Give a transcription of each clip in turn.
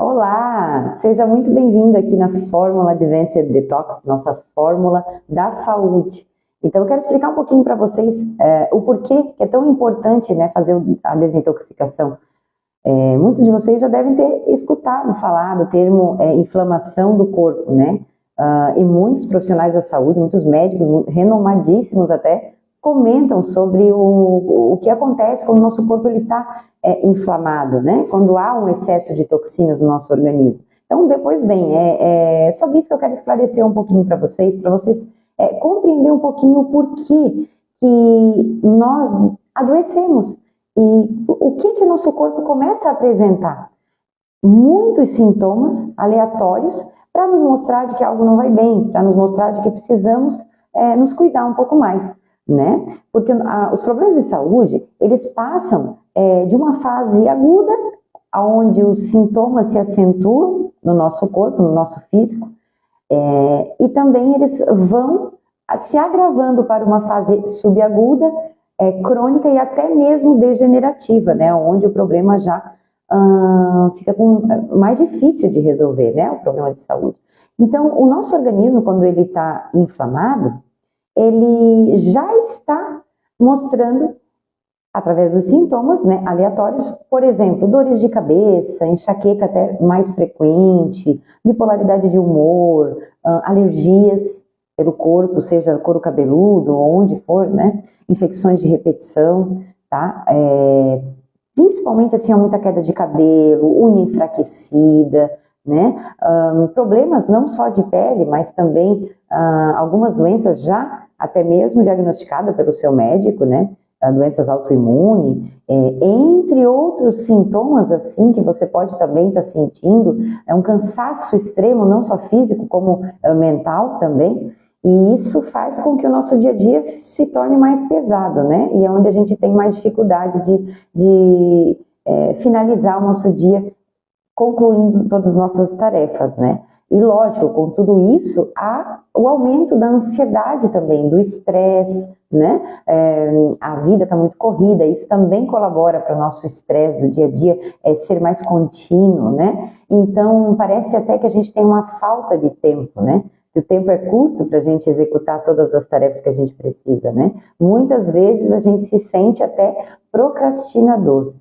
Olá, seja muito bem-vindo aqui na Fórmula Advanced Detox, nossa fórmula da saúde. Então, eu quero explicar um pouquinho para vocês o porquê que é tão importante, né, fazer a desintoxicação. Muitos de vocês já devem ter escutado falar do termo inflamação do corpo, né? E muitos profissionais da saúde, muitos médicos renomadíssimos até, comentam sobre o que acontece quando o nosso corpo está inflamado, né? Quando há um excesso de toxinas no nosso organismo. Então, depois, bem, é sobre isso que eu quero esclarecer um pouquinho para vocês compreender um pouquinho o porquê que nós adoecemos e o que o nosso corpo começa a apresentar. Muitos sintomas aleatórios para nos mostrar de que algo não vai bem, para nos mostrar de que precisamos nos cuidar um pouco mais, né? Porque os problemas de saúde, eles passam de uma fase aguda, onde os sintomas se acentuam no nosso corpo, no nosso físico, e também eles vão se agravando para uma fase subaguda, crônica e até mesmo degenerativa, né? Onde o problema já fica mais difícil de resolver, né? O problema de saúde. Então, o nosso organismo, quando ele está inflamado, ele já está mostrando, através dos sintomas, né, aleatórios, por exemplo, dores de cabeça, enxaqueca até mais frequente, bipolaridade de humor, alergias pelo corpo, seja couro cabeludo, onde for, né, infecções de repetição, tá? Principalmente assim, muita queda de cabelo, unha enfraquecida, né? Problemas não só de pele, mas também algumas doenças já até mesmo diagnosticadas pelo seu médico, né? Doenças autoimunes, entre outros sintomas assim que você pode também estar sentindo, um cansaço extremo, não só físico, como mental também, e isso faz com que o nosso dia a dia se torne mais pesado, né? E é onde a gente tem mais dificuldade de finalizar o nosso dia concluindo todas as nossas tarefas, né? E lógico, com tudo isso, há o aumento da ansiedade também, do estresse, né? A vida está muito corrida, isso também colabora para o nosso estresse do dia a dia ser mais contínuo, né? Então, parece até que a gente tem uma falta de tempo, né? O tempo é curto para a gente executar todas as tarefas que a gente precisa, né? Muitas vezes a gente se sente até procrastinador.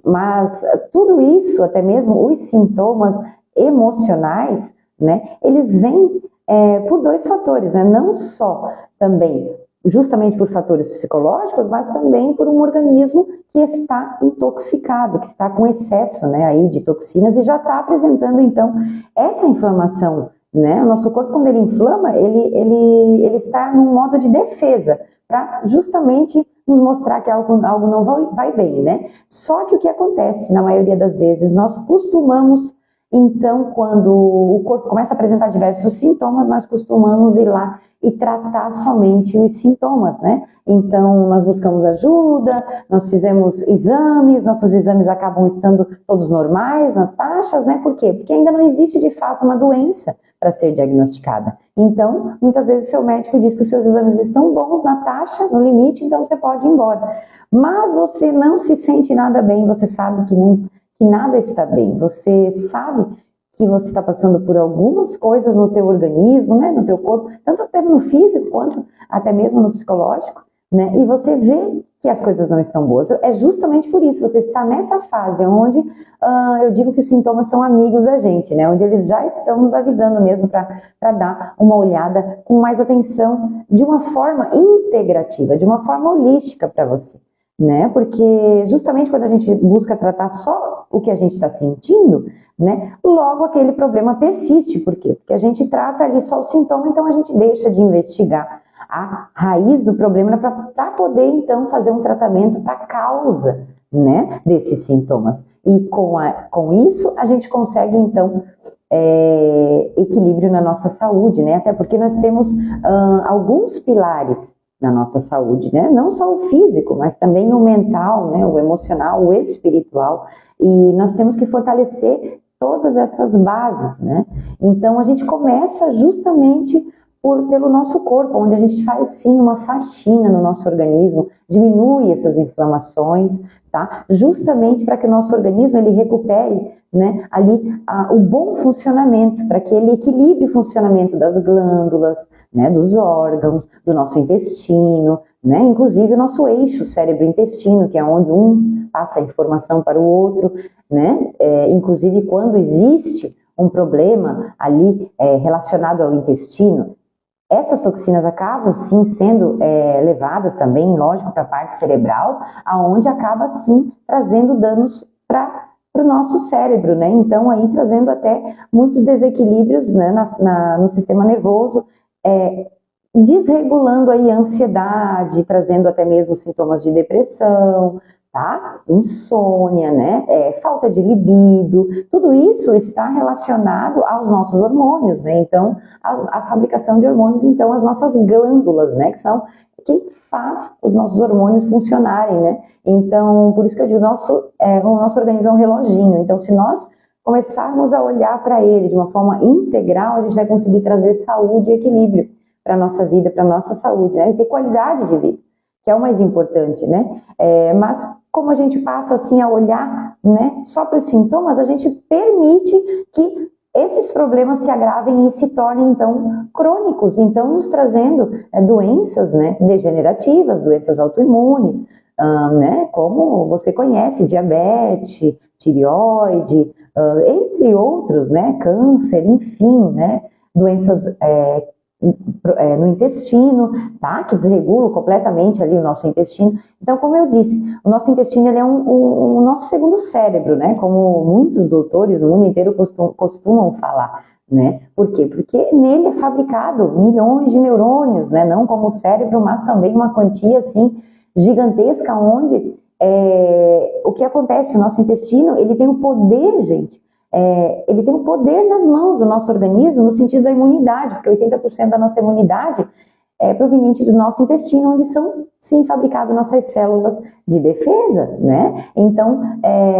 Mas tudo isso, até mesmo os sintomas emocionais, né, eles vêm por dois fatores, né, não só também justamente por fatores psicológicos, mas também por um organismo que está intoxicado, que está com excesso, né, aí de toxinas e já está apresentando então essa inflamação, né? O nosso corpo, quando ele inflama, ele está num modo de defesa para justamente nos mostrar que algo não vai bem, né? Só que o que acontece, na maioria das vezes, nós costumamos, então, quando o corpo começa a apresentar diversos sintomas, nós costumamos ir lá e tratar somente os sintomas, né? Então, nós buscamos ajuda, nós fizemos exames, nossos exames acabam estando todos normais nas taxas, né? Por quê? Porque ainda não existe, de fato, uma doença para ser diagnosticada. Então, muitas vezes seu médico diz que os seus exames estão bons na taxa, no limite, então você pode ir embora. Mas você não se sente nada bem, você sabe que nada está bem, você sabe que você está passando por algumas coisas no teu organismo, né, no teu corpo, tanto até no físico quanto até mesmo no psicológico, né, e você vê que as coisas não estão boas. É justamente por isso, você está nessa fase onde eu digo que os sintomas são amigos da gente, né, onde eles já estão nos avisando mesmo para dar uma olhada com mais atenção, de uma forma integrativa, de uma forma holística para você. Né? Porque justamente quando a gente busca tratar só o que a gente está sentindo, né? Logo aquele problema persiste. Por quê? Porque a gente trata ali só o sintoma, então a gente deixa de investigar a raiz do problema para poder então fazer um tratamento para a causa, né, desses sintomas. E com isso a gente consegue então equilíbrio na nossa saúde, né? Até porque nós temos alguns pilares na nossa saúde, né? Não só o físico, mas também o mental, né? O emocional, o espiritual. E nós temos que fortalecer todas essas bases, né? Então a gente começa justamente pelo nosso corpo, onde a gente faz sim uma faxina no nosso organismo, diminui essas inflamações, tá? Justamente para que o nosso organismo ele recupere né, ali o bom funcionamento, para que ele equilibre o funcionamento das glândulas, né, dos órgãos, do nosso intestino, né, inclusive o nosso eixo cérebro-intestino, que é onde um passa a informação para o outro, né, inclusive quando existe um problema ali relacionado ao intestino, essas toxinas acabam, sim, sendo levadas também, lógico, para a parte cerebral, aonde acaba, sim, trazendo danos para o nosso cérebro, né? Então, aí trazendo até muitos desequilíbrios, né, no sistema nervoso, desregulando aí a ansiedade, trazendo até mesmo sintomas de depressão, tá? Insônia, né? Falta de libido, tudo isso está relacionado aos nossos hormônios, né? Então, a fabricação de hormônios, então, as nossas glândulas, né? Que são quem faz os nossos hormônios funcionarem, né? Então, por isso que eu digo, o nosso organismo é um reloginho. Então, se nós começarmos a olhar para ele de uma forma integral, a gente vai conseguir trazer saúde e equilíbrio para a nossa vida, para a nossa saúde, né? E ter qualidade de vida, que é o mais importante, né? Mas como a gente passa assim a olhar, né, só para os sintomas, a gente permite que esses problemas se agravem e se tornem, então, crônicos, então, nos trazendo doenças, né, degenerativas, doenças autoimunes, né, como você conhece, diabetes, tireoide, entre outros, né, câncer, enfim, né, doenças no intestino, tá? Que desregula completamente ali o nosso intestino. Então, como eu disse, o nosso intestino ele é o nosso segundo cérebro, né? Como muitos doutores do mundo inteiro costumam falar, né? Por quê? Porque nele é fabricado milhões de neurônios, né? Não como o cérebro, mas também uma quantia assim gigantesca, onde o que acontece? O nosso intestino ele tem o poder, gente. Ele tem o poder nas mãos do nosso organismo no sentido da imunidade, porque 80% da nossa imunidade é proveniente do nosso intestino, onde são, sim, fabricadas nossas células de defesa, né? Então,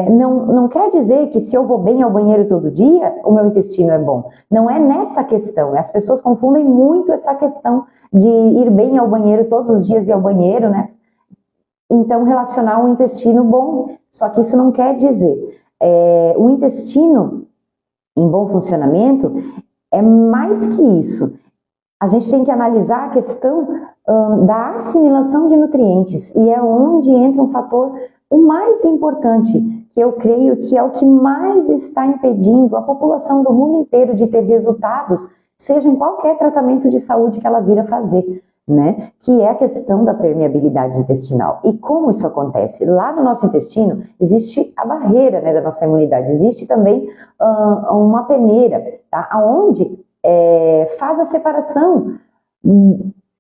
não quer dizer que se eu vou bem ao banheiro todo dia, o meu intestino é bom. Não é nessa questão. As pessoas confundem muito essa questão de ir bem ao banheiro todos os dias e ao banheiro, né? Então, relacionar um intestino bom. Só que isso não quer dizer. O intestino em bom funcionamento é mais que isso. A gente tem que analisar a questão da assimilação de nutrientes, e é onde entra um fator o mais importante, que eu creio que é o que mais está impedindo a população do mundo inteiro de ter resultados, seja em qualquer tratamento de saúde que ela vir a fazer, né? Que é a questão da permeabilidade intestinal. E como isso acontece? Lá no nosso intestino existe a barreira, né, da nossa imunidade, existe também uma peneira, tá? Onde faz a separação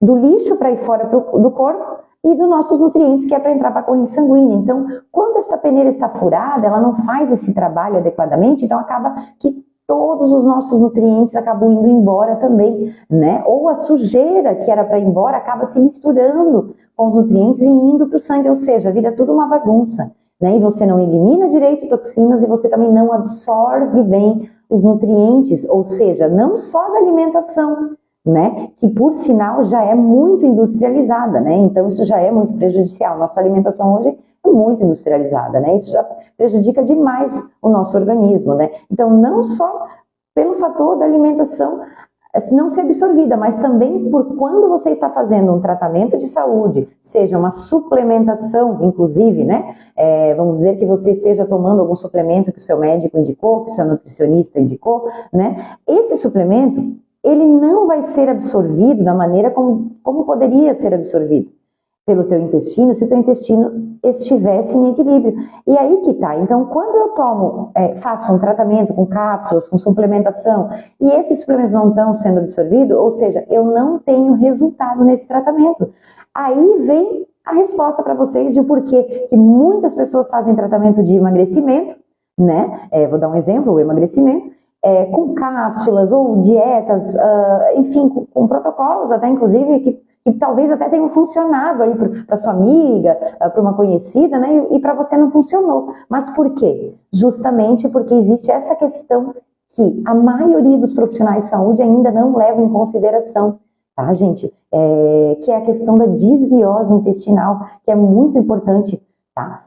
do lixo para ir fora do corpo e dos nossos nutrientes, que é para entrar para a corrente sanguínea. Então, quando essa peneira está furada, ela não faz esse trabalho adequadamente, então acaba que todos os nossos nutrientes acabam indo embora também, né? Ou a sujeira que era para ir embora acaba se misturando com os nutrientes e indo para o sangue, ou seja, vira tudo uma bagunça, né? E você não elimina direito toxinas e você também não absorve bem os nutrientes, ou seja, não só da alimentação, né? Que por sinal já é muito industrializada, né? Então isso já é muito prejudicial. Nossa alimentação hoje é muito industrializada, né? Isso já prejudica demais o nosso organismo, né? Então não só pelo fator da alimentação não ser absorvida, mas também por quando você está fazendo um tratamento de saúde, seja uma suplementação, inclusive, né? Vamos dizer que você esteja tomando algum suplemento que o seu médico indicou, que o seu nutricionista indicou, né? Esse suplemento, ele não vai ser absorvido da maneira como poderia ser absorvido pelo teu intestino, se o teu intestino estivesse em equilíbrio. E aí que tá. Então, quando eu faço um tratamento com cápsulas, com suplementação, e esses suplementos não estão sendo absorvidos, ou seja, eu não tenho resultado nesse tratamento. Aí vem a resposta para vocês de porquê que muitas pessoas fazem tratamento de emagrecimento, né? Vou dar um exemplo, o emagrecimento, com cápsulas ou dietas, enfim, com protocolos até, inclusive, que talvez até tenham funcionado aí para sua amiga, para uma conhecida, né? E para você não funcionou. Mas por quê? Justamente porque existe essa questão que a maioria dos profissionais de saúde ainda não levam em consideração, tá, gente? Que é a questão da desbiose intestinal, que é muito importante, tá?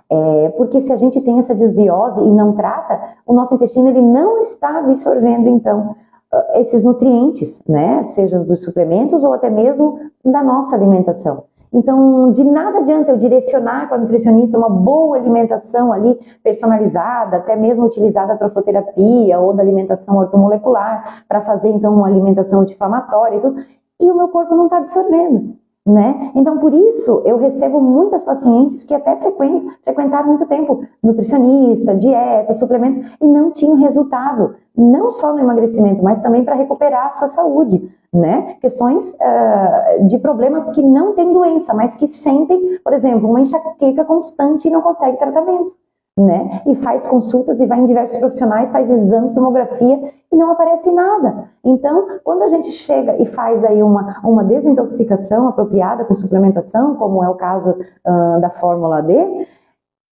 Porque se a gente tem essa desbiose e não trata, o nosso intestino ele não está absorvendo, então, esses nutrientes, né? Seja dos suplementos ou até mesmo da nossa alimentação. Então, de nada adianta eu direcionar com a nutricionista uma boa alimentação ali, personalizada, até mesmo utilizar da trofoterapia ou da alimentação ortomolecular, para fazer, então, uma alimentação anti-inflamatória e tudo, e o meu corpo não está absorvendo, né? Então, por isso, eu recebo muitas pacientes que até frequentaram muito tempo nutricionista, dieta, suplementos, e não tinham resultado, não só no emagrecimento, mas também para recuperar a sua saúde, né? Questões de problemas que não têm doença, mas que sentem, por exemplo, uma enxaqueca constante e não consegue tratamento, né? E faz consultas e vai em diversos profissionais, faz exames de tomografia e não aparece nada. Então, quando a gente chega e faz aí uma desintoxicação apropriada com suplementação, como é o caso da fórmula D,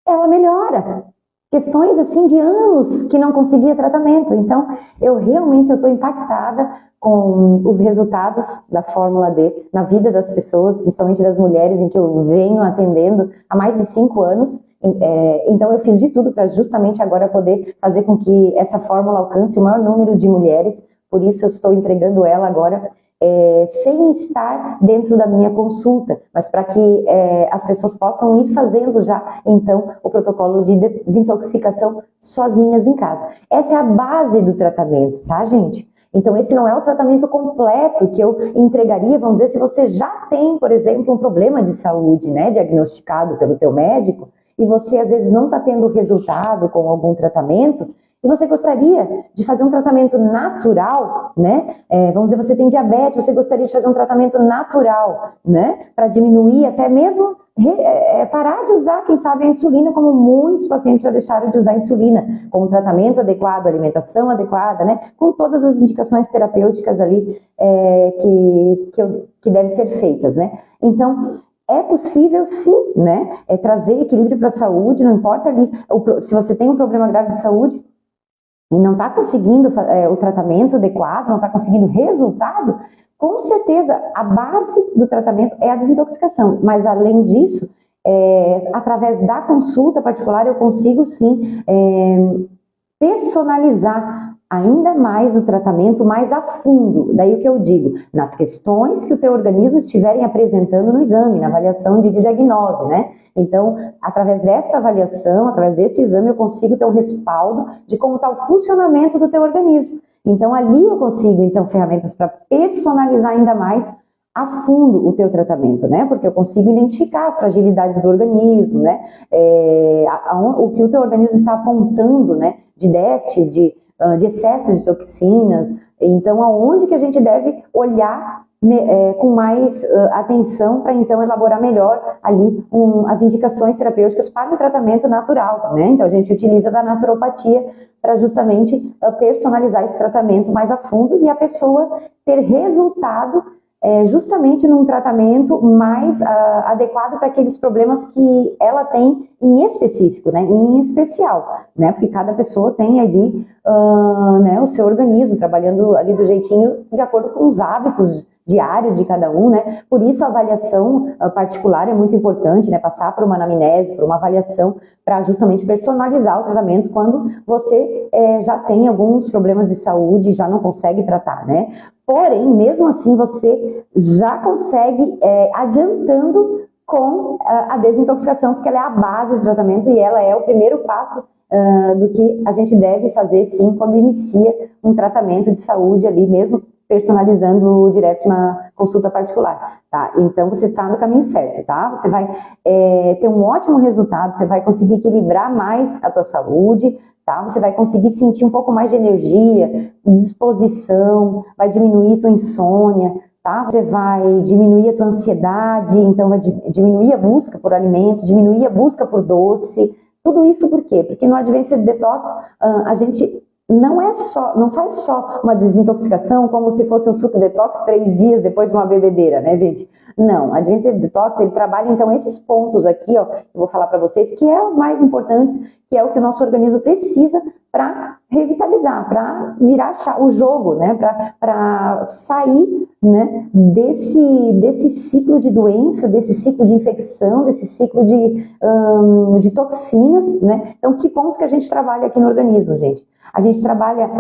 ela melhora. Questões assim de anos que não conseguia tratamento. Então, eu realmente estou impactada com os resultados da fórmula D na vida das pessoas, principalmente das mulheres, em que eu venho atendendo há mais de 5 anos. Então, eu fiz de tudo para justamente agora poder fazer com que essa fórmula alcance o maior número de mulheres. Por isso, eu estou entregando ela agora sem estar dentro da minha consulta, mas para que as pessoas possam ir fazendo já, então, o protocolo de desintoxicação sozinhas em casa. Essa é a base do tratamento, tá, gente? Então, esse não é o tratamento completo que eu entregaria, vamos dizer, se você já tem, por exemplo, um problema de saúde, né, diagnosticado pelo teu médico, e você, às vezes, não está tendo resultado com algum tratamento, e você gostaria de fazer um tratamento natural, né? Vamos dizer, você tem diabetes, você gostaria de fazer um tratamento natural, né? Para diminuir, até mesmo parar de usar, quem sabe, a insulina, como muitos pacientes já deixaram de usar a insulina, como tratamento adequado, alimentação adequada, né? Com todas as indicações terapêuticas ali que devem ser feitas, né? Então, é possível sim, né? Trazer equilíbrio para a saúde, não importa ali, se você tem um problema grave de saúde, e não está conseguindo o tratamento adequado, não está conseguindo resultado, com certeza a base do tratamento é a desintoxicação. Mas além disso, através da consulta particular, eu consigo sim personalizar ainda mais o tratamento mais a fundo. Daí o que eu digo, nas questões que o teu organismo estiverem apresentando no exame, na avaliação de diagnose, né? Então, através desta avaliação, através deste exame, eu consigo ter um respaldo de como está o funcionamento do teu organismo. Então, ali eu consigo, então, ferramentas para personalizar ainda mais a fundo o teu tratamento, né? Porque eu consigo identificar as fragilidades do organismo, né? O que o teu organismo está apontando, né? De déficits, de excesso de toxinas. Então, aonde que a gente deve olhar com mais atenção para então elaborar melhor ali as indicações terapêuticas para o tratamento natural, né? Então a gente utiliza da naturopatia para justamente personalizar esse tratamento mais a fundo e a pessoa ter resultado justamente num tratamento mais adequado para aqueles problemas que ela tem em específico, né? Em especial, né? Porque cada pessoa tem ali né, o seu organismo trabalhando ali do jeitinho de acordo com os hábitos diários de cada um, né? Por isso a avaliação particular é muito importante, né? Passar por uma anamnese, por uma avaliação para justamente personalizar o tratamento quando você já tem alguns problemas de saúde e já não consegue tratar, né? Porém, mesmo assim, você já consegue adiantando com a desintoxicação, porque ela é a base do tratamento e ela é o primeiro passo do que a gente deve fazer, sim, quando inicia um tratamento de saúde ali mesmo, personalizando direto na consulta particular, tá? Então, você está no caminho certo, tá? Você vai ter um ótimo resultado, você vai conseguir equilibrar mais a tua saúde, tá? Você vai conseguir sentir um pouco mais de energia, disposição, vai diminuir tua insônia, tá? Você vai diminuir a tua ansiedade, então vai diminuir a busca por alimentos, diminuir a busca por doce. Tudo isso por quê? Porque no Advanced Detox a gente não faz só uma desintoxicação como se fosse um suco detox 3 dias depois de uma bebedeira, né, gente? Não, a Advanced Detox, ele trabalha então esses pontos aqui, ó, eu vou falar para vocês, que é os mais importantes, que é o que o nosso organismo precisa para revitalizar, para virar o jogo, né, para sair, né, desse ciclo de doença, desse ciclo de infecção, desse ciclo de toxinas, né? Então, que pontos que a gente trabalha aqui no organismo, gente? A gente trabalha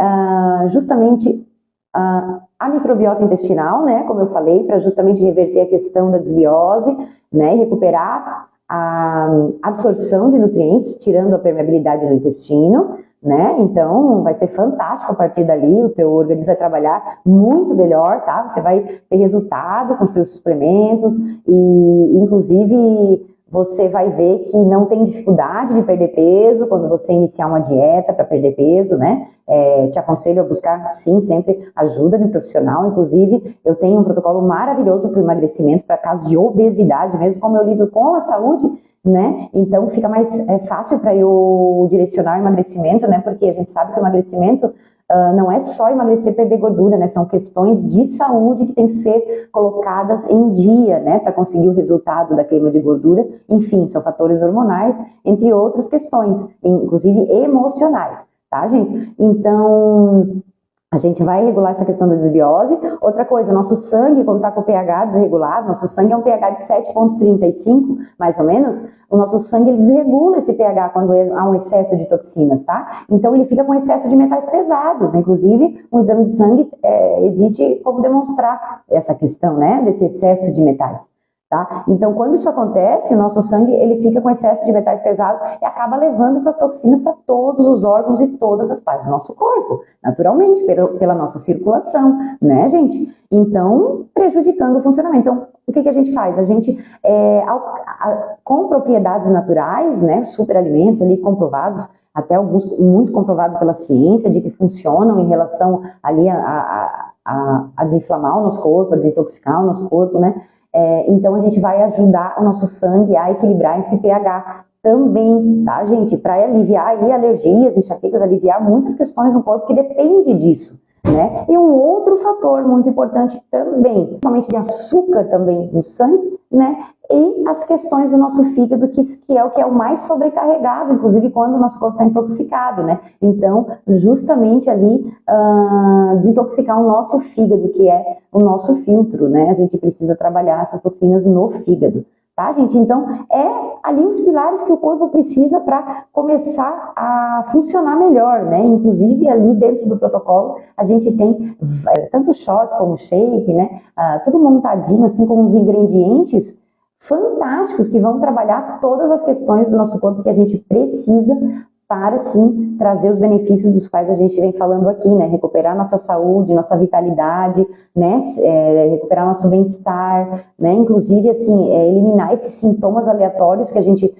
justamente a microbiota intestinal, né, como eu falei, para justamente reverter a questão da desbiose, né, e recuperar a absorção de nutrientes, tirando a permeabilidade do intestino, né, então vai ser fantástico a partir dali, o teu organismo vai trabalhar muito melhor, tá, você vai ter resultado com os teus suplementos e, inclusive, você vai ver que não tem dificuldade de perder peso quando você iniciar uma dieta para perder peso, né? Te aconselho a buscar, sim, sempre ajuda de profissional. Inclusive, eu tenho um protocolo maravilhoso para o emagrecimento, para casos de obesidade, mesmo como eu lido com a saúde, né? Então, fica mais fácil para eu direcionar o emagrecimento, né? Porque a gente sabe que o emagrecimento não é só emagrecer e perder gordura, né? São questões de saúde que têm que ser colocadas em dia, né? Para conseguir o resultado da queima de gordura. Enfim, são fatores hormonais, entre outras questões, inclusive emocionais, tá, gente? Então, a gente vai regular essa questão da desbiose. Outra coisa, o nosso sangue, quando está com o pH desregulado, nosso sangue é um pH de 7,35, mais ou menos, o nosso sangue ele desregula esse pH quando há um excesso de toxinas, tá? Então ele fica com excesso de metais pesados. Inclusive, um exame de sangue existe como demonstrar essa questão, né, desse excesso de metais. Tá? Então, quando isso acontece, o nosso sangue ele fica com excesso de metais pesados e acaba levando essas toxinas para todos os órgãos e todas as partes do nosso corpo, naturalmente, pela nossa circulação, né, gente? Então, prejudicando o funcionamento. Então, o que a gente faz? A gente, com propriedades naturais, né, superalimentos ali comprovados, até alguns muito comprovados pela ciência, de que funcionam em relação ali a desinflamar o nosso corpo, a desintoxicar o nosso corpo, né? Então a gente vai ajudar o nosso sangue a equilibrar esse pH também, tá, gente? Para aliviar aí alergias, enxaquecas, aliviar muitas questões no corpo que depende disso, né? E um outro fator muito importante também, principalmente de açúcar também no sangue, né? E as questões do nosso fígado, que é o que é o mais sobrecarregado, inclusive quando o nosso corpo está intoxicado, né? Então, justamente ali, desintoxicar o nosso fígado, que é o nosso filtro, né? A gente precisa trabalhar essas toxinas no fígado, tá, gente? Então, ali os pilares que o corpo precisa para começar a funcionar melhor, né? Inclusive, ali dentro do protocolo, a gente tem tanto shots como shake, né? Tudo montadinho, assim, com os ingredientes fantásticos que vão trabalhar todas as questões do nosso corpo que a gente precisa para, sim, trazer os benefícios dos quais a gente vem falando aqui, né? Recuperar nossa saúde, nossa vitalidade, né? Recuperar nosso bem-estar, né? Inclusive, assim, eliminar esses sintomas aleatórios que a gente,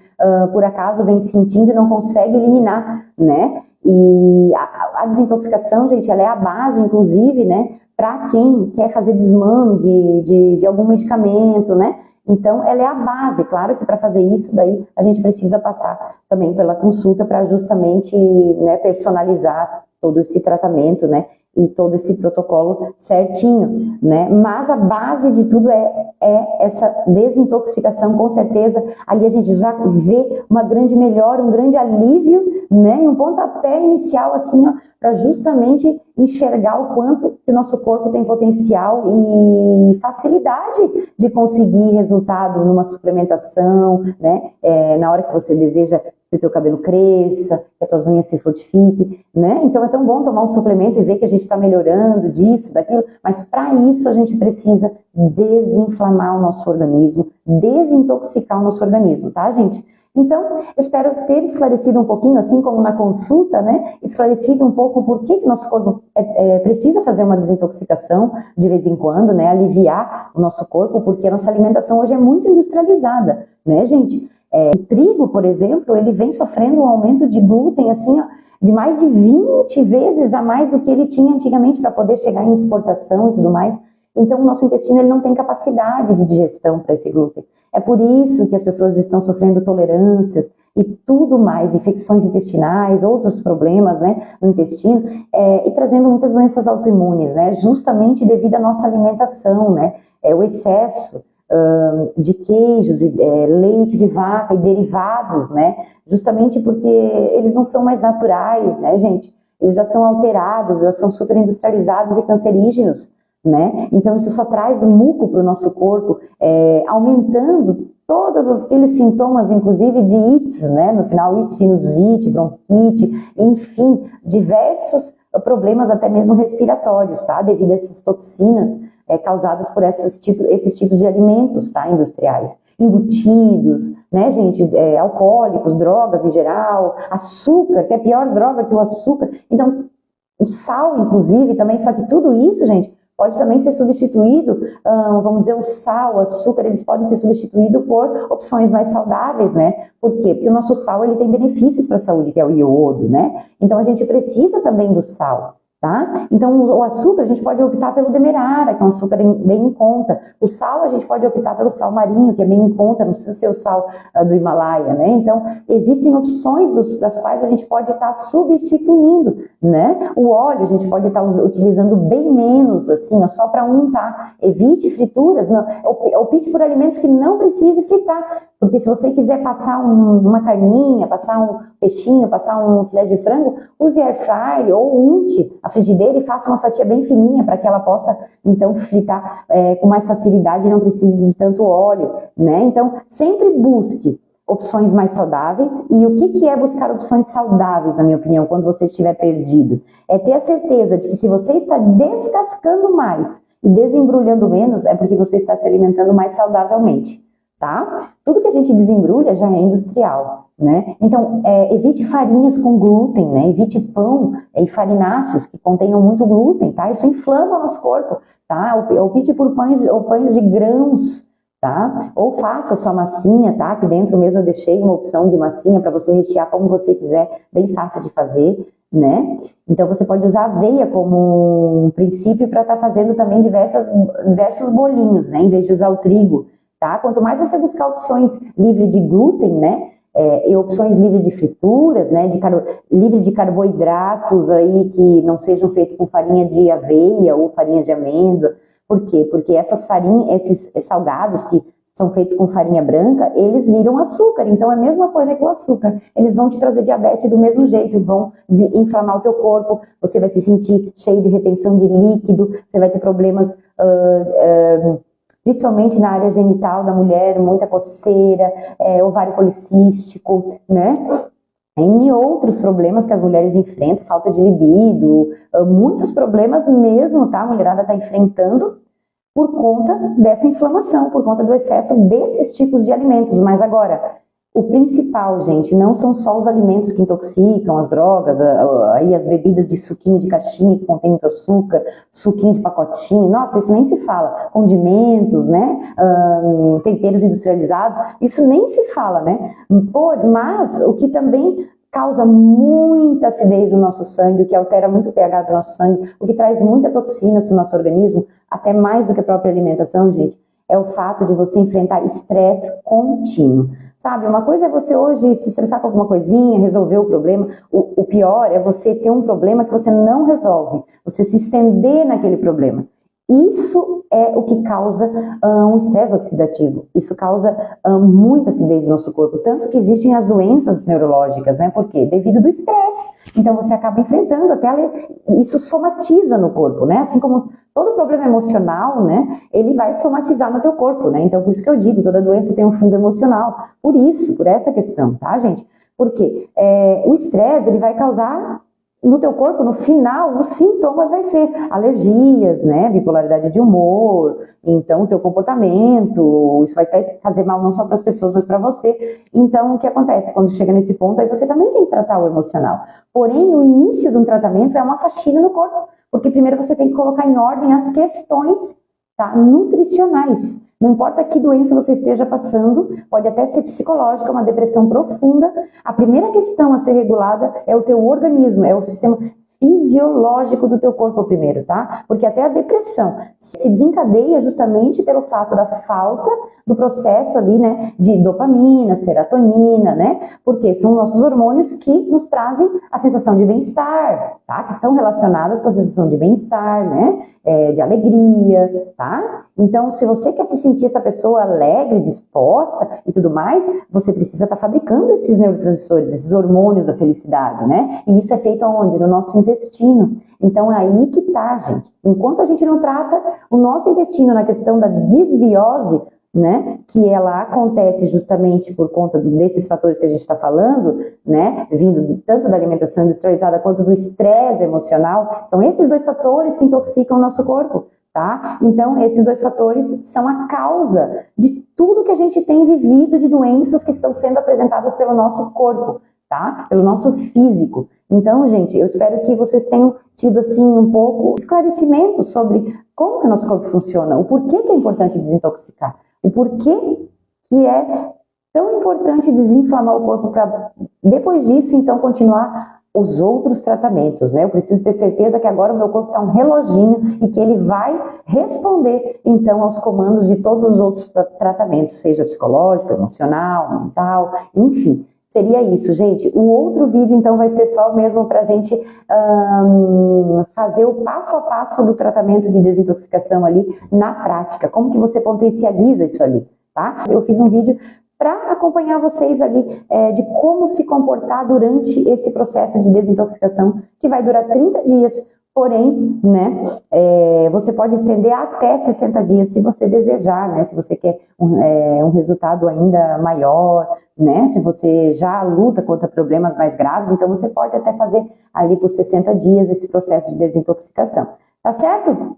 por acaso, vem sentindo e não consegue eliminar, né? E a desintoxicação, gente, ela é a base, inclusive, né? Para quem quer fazer desmame de algum medicamento, né? Então, ela é a base. Claro que para fazer isso, daí a gente precisa passar também pela consulta para justamente, né, personalizar todo esse tratamento, né, e todo esse protocolo certinho, né? Mas a base de tudo é essa desintoxicação, com certeza. Ali a gente já vê uma grande melhora, um grande alívio, né? E um pontapé inicial, assim, ó, para justamente enxergar o quanto que o nosso corpo tem potencial e facilidade de conseguir resultado numa suplementação, né? Na hora que você deseja que o teu cabelo cresça, que as tuas unhas se fortifiquem, né? Então é tão bom tomar um suplemento e ver que a gente está melhorando disso, daquilo, mas para isso a gente precisa desinflamar o nosso organismo, desintoxicar o nosso organismo, tá, gente? Então, eu espero ter esclarecido um pouquinho, assim como na consulta, né? Esclarecido um pouco por que o nosso corpo precisa fazer uma desintoxicação de vez em quando, né? Aliviar o nosso corpo, porque a nossa alimentação hoje é muito industrializada, né, gente? O trigo, por exemplo, ele vem sofrendo um aumento de glúten, assim, ó, de mais de 20 vezes a mais do que ele tinha antigamente para poder chegar em exportação e tudo mais. Então, o nosso intestino ele não tem capacidade de digestão para esse glúten. É por isso que as pessoas estão sofrendo tolerâncias, e tudo mais, infecções intestinais, outros problemas, né, no intestino, e trazendo muitas doenças autoimunes, né, justamente devido à nossa alimentação, né, o excesso de queijos, leite de vaca e derivados, né, justamente porque eles não são mais naturais, né, gente, eles já são alterados, já são super industrializados e cancerígenos, né, então isso só traz muco para o nosso corpo, aumentando todos aqueles sintomas, inclusive de ites, né, no final ites, sinusite, bronquite, enfim, diversos problemas até mesmo respiratórios, tá, devido a essas toxinas causadas por esses tipos de alimentos, tá, industriais, embutidos, né, gente, alcoólicos, drogas em geral, açúcar, que é a pior droga que o açúcar, então, o sal, inclusive, também, só que tudo isso, gente, pode também ser substituído, vamos dizer, o sal, o açúcar, eles podem ser substituídos por opções mais saudáveis, né? Por quê? Porque o nosso sal, ele tem benefícios para a saúde, que é o iodo, né? Então, a gente precisa também do sal. Tá? Então, o açúcar a gente pode optar pelo demerara, que é um açúcar bem em conta. O sal a gente pode optar pelo sal marinho, que é bem em conta, não precisa ser o sal do Himalaia, né? Então, existem opções das quais a gente pode estar substituindo, né? O óleo a gente pode estar utilizando bem menos, assim, só para untar. Evite frituras, não. Opte por alimentos que não precise fritar. Porque se você quiser passar uma carninha, passar um peixinho, passar um filé de frango, use air fry ou unte a frigideira e faça uma fatia bem fininha para que ela possa, então, fritar com mais facilidade e não precise de tanto óleo, né? Então, sempre busque opções mais saudáveis. E o que é buscar opções saudáveis, na minha opinião, quando você estiver perdido? É ter a certeza de que se você está descascando mais e desembrulhando menos, é porque você está se alimentando mais saudavelmente. Tá? Tudo que a gente desembrulha já é industrial, né? Então, evite farinhas com glúten, né? Evite pão e farináceos que contenham muito glúten, tá? Isso inflama o nosso corpo, tá? Opte por pães de grãos, tá? Ou faça sua massinha, tá? Que dentro mesmo eu deixei uma opção de massinha para você rechear como você quiser, bem fácil de fazer, né? Então, você pode usar aveia como um princípio para estar fazendo também diversos bolinhos, né? Em vez de usar o trigo. Tá? Quanto mais você buscar opções livres de glúten, né, e opções livres de frituras, né, livre de carboidratos aí que não sejam feitos com farinha de aveia ou farinha de amêndoa. Por quê? Porque essas farinhas, esses salgados que são feitos com farinha branca, eles viram açúcar. Então é a mesma coisa que o açúcar. Eles vão te trazer diabetes do mesmo jeito, vão inflamar o teu corpo, você vai se sentir cheio de retenção de líquido, você vai ter problemas principalmente na área genital da mulher, muita coceira, ovário policístico, né? E outros problemas que as mulheres enfrentam, falta de libido, muitos problemas mesmo, tá? A mulherada está enfrentando por conta dessa inflamação, por conta do excesso desses tipos de alimentos. Mas agora, o principal, gente, não são só os alimentos que intoxicam, as drogas, aí as bebidas de suquinho de caixinha que contém muito açúcar, suquinho de pacotinho, nossa, isso nem se fala. Condimentos, né, temperos industrializados, isso nem se fala, né? Mas o que também causa muita acidez no nosso sangue, o que altera muito o pH do nosso sangue, o que traz muitas toxinas para o nosso organismo, até mais do que a própria alimentação, gente, é o fato de você enfrentar estresse contínuo. Sabe, uma coisa é você hoje se estressar com alguma coisinha, resolver o problema. O pior é você ter um problema que você não resolve, você se estender naquele problema. Isso é o que causa um estresse oxidativo. Isso causa muita acidez no nosso corpo. Tanto que existem as doenças neurológicas, né? Por quê? Devido do estresse. Então você acaba enfrentando, isso somatiza no corpo, né? Assim como todo problema emocional, né? Ele vai somatizar no teu corpo, né? Então por isso que eu digo, toda doença tem um fundo emocional. Por isso, por essa questão, tá, gente? Porque o estresse, ele vai causar no teu corpo, no final, os sintomas vai ser alergias, né, bipolaridade de humor, então o teu comportamento, isso vai fazer mal não só para as pessoas, mas para você. Então, o que acontece? Quando chega nesse ponto, aí você também tem que tratar o emocional. Porém, o início de um tratamento é uma faxina no corpo, porque primeiro você tem que colocar em ordem as questões, tá, nutricionais. Não importa que doença você esteja passando, pode até ser psicológica, uma depressão profunda. A primeira questão a ser regulada é o teu organismo, é o sistema fisiológico do teu corpo primeiro, tá? Porque até a depressão se desencadeia justamente pelo fato da falta do processo ali, né, de dopamina, serotonina, né? Porque são nossos hormônios que nos trazem a sensação de bem-estar, tá? Que estão relacionadas com a sensação de bem-estar, né? De alegria, tá? Então, se você quer se sentir essa pessoa alegre, disposta e tudo mais, você precisa estar fabricando esses neurotransmissores, esses hormônios da felicidade, né? E isso é feito aonde? No nosso intestino. Então, aí que tá, gente. Enquanto a gente não trata o nosso intestino na questão da desbiose, né, que ela acontece justamente por conta desses fatores que a gente está falando, né, vindo tanto da alimentação industrializada quanto do estresse emocional, são esses dois fatores que intoxicam o nosso corpo, tá? Então, esses dois fatores são a causa de tudo que a gente tem vivido de doenças que estão sendo apresentadas pelo nosso corpo, tá? Pelo nosso físico. Então, gente, eu espero que vocês tenham tido, assim, um pouco de esclarecimento sobre como que o nosso corpo funciona, o porquê que é importante desintoxicar. O porquê que é tão importante desinflamar o corpo para, depois disso, então, continuar os outros tratamentos, né? Eu preciso ter certeza que agora o meu corpo está um reloginho e que ele vai responder, então, aos comandos de todos os outros tratamentos, seja psicológico, emocional, mental, enfim. Seria isso, gente. O outro vídeo, então, vai ser só mesmo para a gente fazer o passo a passo do tratamento de desintoxicação ali na prática. Como que você potencializa isso ali, tá? Eu fiz um vídeo para acompanhar vocês ali de como se comportar durante esse processo de desintoxicação, que vai durar 30 dias. Porém, né, você pode estender até 60 dias se você desejar, né, se você quer um resultado ainda maior, né, se você já luta contra problemas mais graves, então você pode até fazer ali por 60 dias esse processo de desintoxicação. Tá certo?